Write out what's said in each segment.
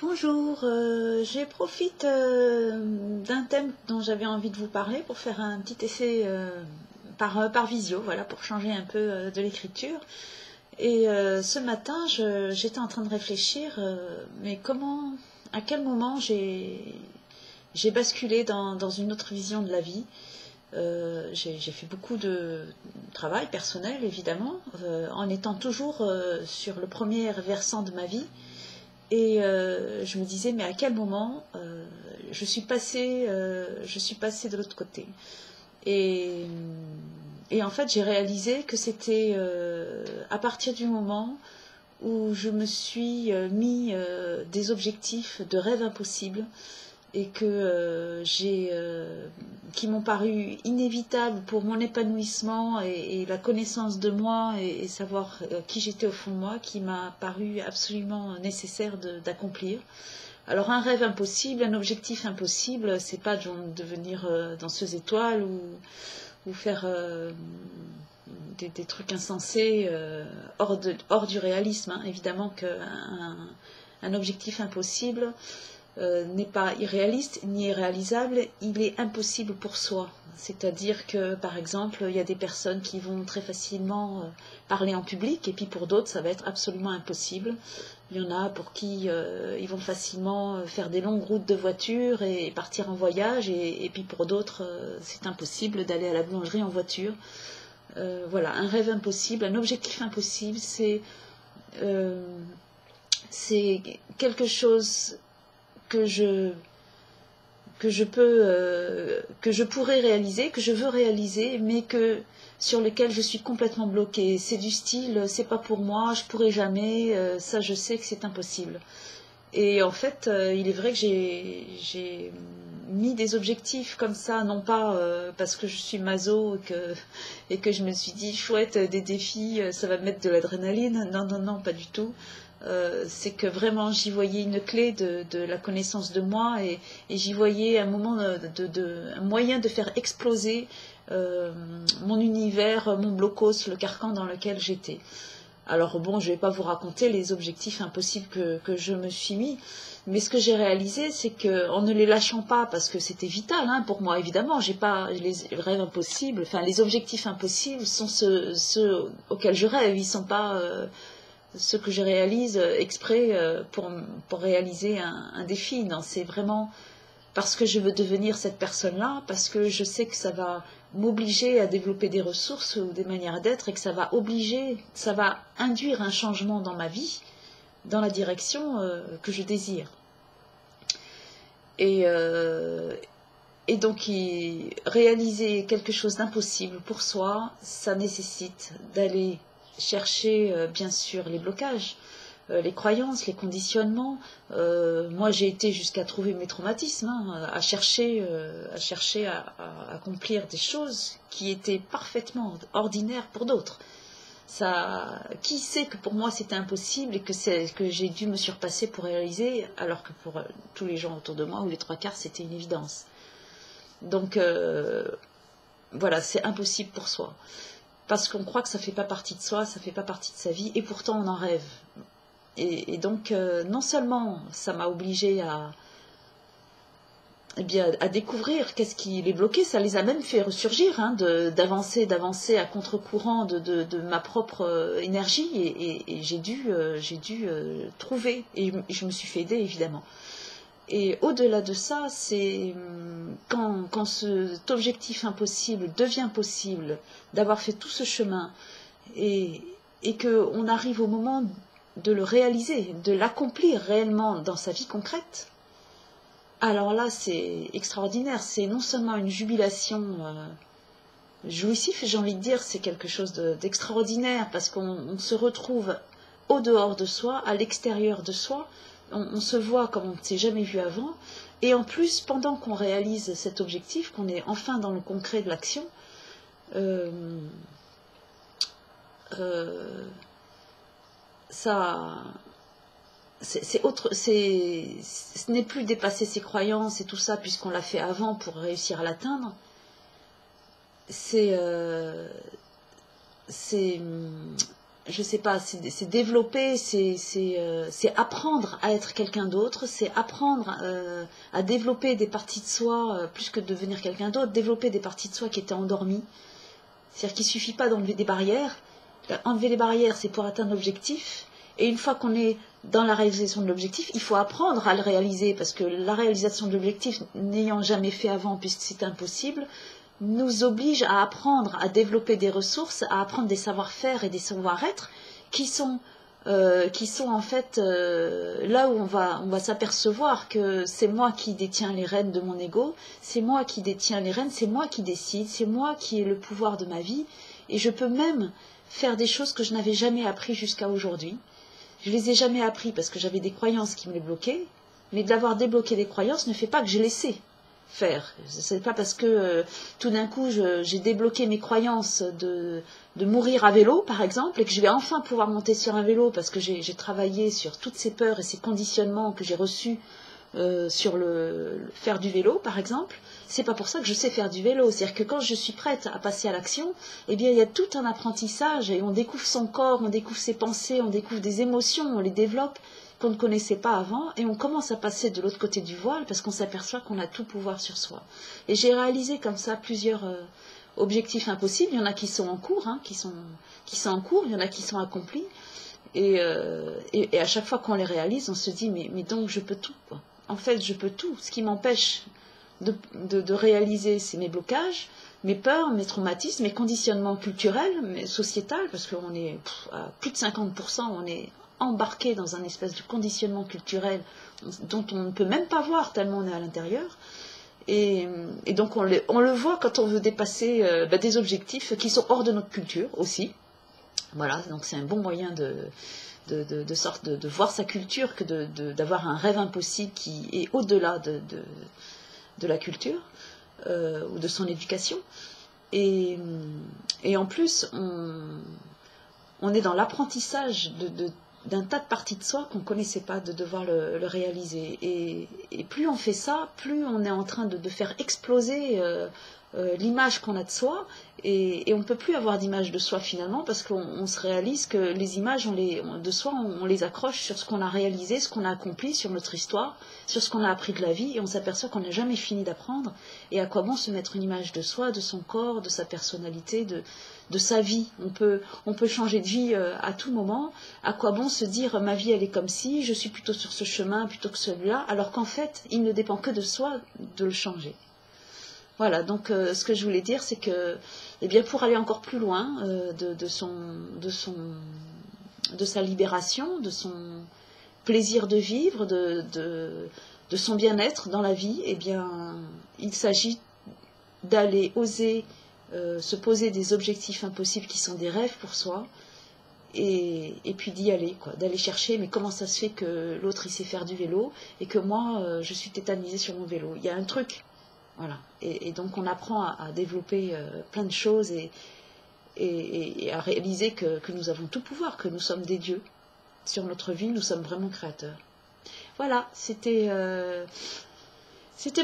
Bonjour, je profite d'un thème dont j'avais envie de vous parler pour faire un petit essai par visio, voilà, pour changer un peu de l'écriture. Et ce matin, j'étais en train de réfléchir, mais à quel moment j'ai basculé dans une autre vision de la vie. J'ai fait beaucoup de travail personnel, évidemment, en étant toujours sur le premier versant de ma vie. Et je me disais, mais à quel moment je suis passée de l'autre côté. Et, en fait, j'ai réalisé que c'était à partir du moment où je me suis mis des objectifs de rêve impossibles et qui m'ont paru inévitables pour mon épanouissement et la connaissance de moi et savoir qui j'étais au fond de moi, qui m'a paru absolument nécessaire d'accomplir. Alors un rêve impossible, un objectif impossible, c'est pas de devenir danseuse étoile ou faire des trucs insensés hors du réalisme, hein. Évidemment qu'un objectif impossible n'est pas irréaliste ni irréalisable, il est impossible pour soi. C'est-à-dire que, par exemple, il y a des personnes qui vont très facilement parler en public, et puis pour d'autres, ça va être absolument impossible. Il y en a pour qui ils vont facilement faire des longues routes de voiture et partir en voyage, et puis pour d'autres, c'est impossible d'aller à la boulangerie en voiture. Voilà, un rêve impossible, un objectif impossible, c'est quelque chose que je pourrais réaliser, que je veux réaliser, mais sur lequel je suis complètement bloquée. C'est du style, c'est pas pour moi, je pourrai jamais, ça je sais que c'est impossible. Et en fait, il est vrai que j'ai mis des objectifs comme ça, non pas parce que je suis maso et que je me suis dit, chouette, des défis, ça va me mettre de l'adrénaline. Non, non, non, pas du tout. C'est que vraiment j'y voyais une clé de la connaissance de moi et j'y voyais un moyen de faire exploser mon univers, mon blocos, le carcan dans lequel j'étais. Alors bon, je ne vais pas vous raconter les objectifs impossibles que je me suis mis, mais ce que j'ai réalisé, c'est qu'en ne les lâchant pas, parce que c'était vital pour moi, évidemment, j'ai pas les rêves impossibles, enfin les objectifs impossibles sont ceux auxquels je rêve, ils ne sont pas ce que je réalise exprès pour réaliser un défi. Non, c'est vraiment parce que je veux devenir cette personne-là, parce que je sais que ça va m'obliger à développer des ressources ou des manières d'être et que ça va induire un changement dans ma vie, dans la direction que je désire. Et donc, réaliser quelque chose d'impossible pour soi, ça nécessite d'aller chercher bien sûr les blocages, les croyances, les conditionnements. Moi j'ai été jusqu'à trouver mes traumatismes, à chercher à accomplir des choses qui étaient parfaitement ordinaires pour d'autres. Qui sait que pour moi c'était impossible et que j'ai dû me surpasser pour réaliser, alors que pour tous les gens autour de moi, ou les trois quarts, c'était une évidence. Donc voilà, c'est impossible pour soi. Parce qu'on croit que ça ne fait pas partie de soi, ça ne fait pas partie de sa vie, et pourtant on en rêve. Et donc, non seulement ça m'a obligée à découvrir qu'est-ce qui les bloquait, ça les a même fait ressurgir, d'avancer à contre-courant de ma propre énergie, et j'ai dû trouver, et je me suis fait aider évidemment. Et au-delà de ça, c'est quand cet objectif impossible devient possible, d'avoir fait tout ce chemin, et qu'on arrive au moment de le réaliser, de l'accomplir réellement dans sa vie concrète, alors là c'est extraordinaire, c'est non seulement une jubilation jouissif, j'ai envie de dire, c'est quelque chose d'extraordinaire, parce qu'on se retrouve au dehors de soi, à l'extérieur de soi, on se voit comme on ne s'est jamais vu avant, et en plus, pendant qu'on réalise cet objectif, qu'on est enfin dans le concret de l'action, ce n'est plus dépasser ses croyances et tout ça, puisqu'on l'a fait avant pour réussir à l'atteindre. C'est je sais pas, c'est développer, c'est apprendre à être quelqu'un d'autre, c'est apprendre à développer des parties de soi, plus que de devenir quelqu'un d'autre, développer des parties de soi qui étaient endormies. C'est-à-dire qu'il ne suffit pas d'enlever des barrières. Enlever les barrières, c'est pour atteindre l'objectif. Et une fois qu'on est dans la réalisation de l'objectif, il faut apprendre à le réaliser, parce que la réalisation de l'objectif, n'ayant jamais fait avant, puisque c'est impossible, nous oblige à apprendre à développer des ressources, à apprendre des savoir-faire et des savoir-être qui sont en fait là où on va s'apercevoir que c'est moi qui détiens les rênes de mon ego, c'est moi qui détiens les rênes, c'est moi qui décide, c'est moi qui ai le pouvoir de ma vie, et je peux même faire des choses que je n'avais jamais appris jusqu'à aujourd'hui. Je les ai jamais appris parce que j'avais des croyances qui me les bloquaient, mais d'avoir débloqué des croyances ne fait pas que j'ai laissé faire. Ce n'est pas parce que tout d'un coup j'ai débloqué mes croyances de mourir à vélo, par exemple, et que je vais enfin pouvoir monter sur un vélo parce que j'ai travaillé sur toutes ces peurs et ces conditionnements que j'ai reçus sur le faire du vélo, par exemple. C'est pas pour ça que je sais faire du vélo. C'est-à-dire que quand je suis prête à passer à l'action, eh bien, il y a tout un apprentissage et on découvre son corps, on découvre ses pensées, on découvre des émotions, on les développe qu'on ne connaissait pas avant, et on commence à passer de l'autre côté du voile parce qu'on s'aperçoit qu'on a tout pouvoir sur soi. Et j'ai réalisé comme ça plusieurs objectifs impossibles. Il y en a qui sont en cours, hein, qui sont en cours, il y en a qui sont accomplis, et à chaque fois qu'on les réalise, on se dit mais donc je peux tout, quoi. En fait, je peux tout. Ce qui m'empêche de réaliser, c'est mes blocages, mes peurs, mes traumatismes, mes conditionnements culturels, mais sociétals, parce qu'on est à plus de 50%, on est embarqué dans un espèce de conditionnement culturel dont on ne peut même pas voir tellement on est à l'intérieur. Et donc on le voit quand on veut dépasser des objectifs qui sont hors de notre culture aussi. Voilà, donc c'est un bon moyen de voir sa culture que d'avoir un rêve impossible qui est au-delà de la culture ou de son éducation. Et en plus, on est dans l'apprentissage d'un tas de parties de soi qu'on ne connaissait pas, de devoir le réaliser. Et plus on fait ça, plus on est en train de faire exploser l'image qu'on a de soi, et on ne peut plus avoir d'image de soi finalement, parce qu'on se réalise que les images de soi, on les accroche sur ce qu'on a réalisé, ce qu'on a accompli, sur notre histoire, sur ce qu'on a appris de la vie, et on s'aperçoit qu'on n'a jamais fini d'apprendre. Et à quoi bon se mettre une image de soi, de son corps, de sa personnalité, de sa vie. On peut changer de vie à tout moment. À quoi bon se dire ma vie elle est comme si, je suis plutôt sur ce chemin plutôt que celui-là, alors qu'en fait il ne dépend que de soi de le changer. Voilà, donc ce que je voulais dire, c'est que eh bien, pour aller encore plus loin de sa libération, de son plaisir de vivre, de son bien-être dans la vie, eh bien, il s'agit d'aller oser se poser des objectifs impossibles qui sont des rêves pour soi, et puis d'y aller, quoi, d'aller chercher, mais comment ça se fait que l'autre il sait faire du vélo et que moi je suis tétanisée sur mon vélo. Il y a un truc, voilà. Et donc on apprend à développer plein de choses et à réaliser que nous avons tout pouvoir, que nous sommes des dieux sur notre vie, nous sommes vraiment créateurs. Voilà, c'était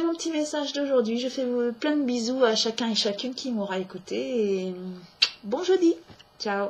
mon petit message d'aujourd'hui. Je fais plein de bisous à chacun et chacune qui m'aura écouté, et bon jeudi, ciao.